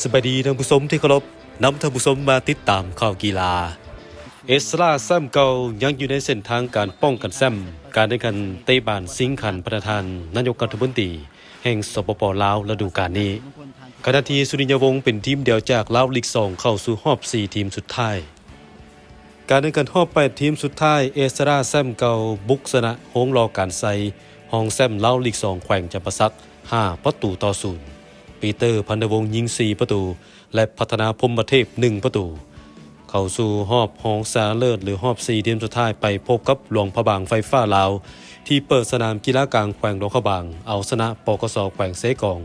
สวัสดีท่านผู้ชมที่เคารพนำท่านผู้ชมมาติดตามข่าวกีฬาเอสราแซมเก่ายังอยู่ในเส้นทางการป้องกันแซมการแข่งขันเตะบานสิงขันประธานนายกรัฐมนตรีแห่งสปป.ลาวฤดูกาลนี้ขณะที่สุริยวงศ์เป็นทีมเดียวจากลาวลีก2เข้าสู่รอบ4ทีมสุดท้ายการแข่งขันรอบ8ทีมสุดท้ายเอสราแซมเก่าบุกชนะโฮงรอการไซห้องแซมลาวลีก2แขวงจำปาสัก5-0ปีเตอร์พันธวงศ์ยิง4ประตูและพัฒนาพรหมเทพ1ประตูเข้าสู่รอบรองชนะเลิศหรือรอบ4ทีมสุดท้ายไปพบกับหลวงพระบางไฟฟ้าลาวที่เปิดสนามกีฬากลางแขวงหลวงพระบางเอาชนะปกส.แขวงเสกอง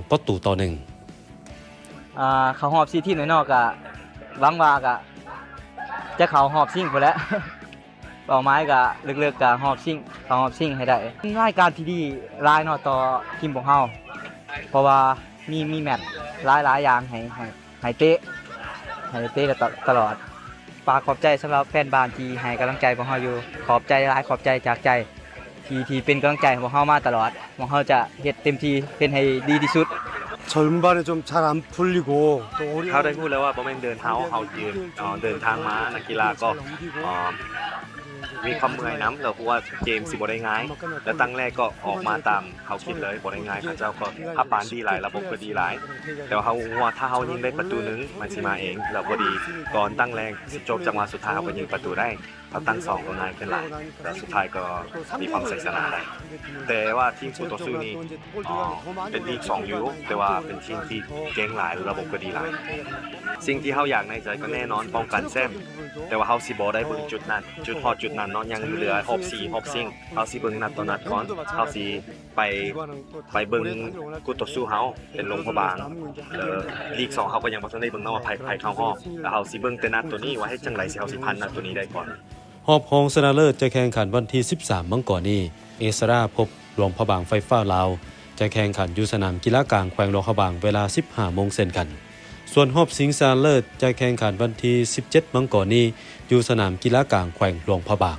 2-1เขาหอบซีทีมน้อยๆก็หวังว่าก็จะเข้าหอบซิ่งพุ่นแหล้ว เป้าหมายก็ลึกๆก็หอบซิ่งเข้าหอบซิ่งให้ได้รายการที่ดีหลายเนาะต่อทีมของเฮาเพราะว่ามีแมตช์หลายอย่างให้เตะตลอดฝากขอบใจสำหรับแฟนบ้านที่ให้กำลังใจพวกเฮาอยู่ขอบใจหลายขอบใจจากใจที่เป็นกำลังใจให้พวกเฮามาตลอดพวกเฮาจะเฮ็ดเต็มที่เป็นให้ดีที่สุด전반에 좀 잘 안 풀리고 또 เขาได้พูดแล้วว่าบ่แม่นเดินเท้าเขายืนเดินทางมานักกีฬาก็มีความเมื่อยน้ำแล้วเพราะว่าเกมสิบ่ได้ง่ายแล้วตั้งแรกก็ออกมาตามเขาคิดเลยบ่ได้ง่ายเขาเจ้าก็ภาพปานดีหลายระบบก็ดีหลายแต่ว่าเขาว่าถ้าเขายิงได้ประตูนึงมันสิมาเองแล้วบ่ดีก่อนตั้งแรกสิจบจังหวะสุดท้ายเขาก็ยิงประตูได้เขาตั้ง2ก็ง่ายขึ้นหลายแต่สุดท้ายก็มีความใส่ชนะได้แต่ว่าทีมคู่ต่อสู้นี้เป็นลีก2อยู่แต่ว่าเป็นทีมที่เก่งหลายระบบก็ดีหลายสิ่งที่เขาอยากในใจก็แน่นอนป้องกันแชมป์แต่ว่าเขาสิบ่ได้เบิ่งจุดนั้นจุดฮอดจุดนั้นเนาะยังเหลือรอบ4รอบซิ่งเขาสิเบิ่งนัดต่อนัดก่อนเขาสิไปเบิ่งคู่ต่อสู้เขาเป็นหลวงพระบางลีก2เขาก็ยังบ่ทันได้เบิ่งเนาะว่าไผเข้ารอบแล้วเขาสิเบิ่งแต่นัดตัวนี้ว่าเฮ็ดจังได๋สิเขาสิผ่านนัดตัวนี้ได้ก่อนรอบรองชนะเลิศจะแข่งขันวันที่13มังกรนี้เอสราพบหลวงพระบางไฟฟ้าลาวจะแข่งขันอยู่สนามกีฬากลางแขวงหลวงพระบางเวลา 15 โมงเช่นกันส่วนรอบชิงชนะเลิศจะแข่งขันวันที่17มังกรนี้อยู่สนามกีฬากลางแขวงหลวงพระบาง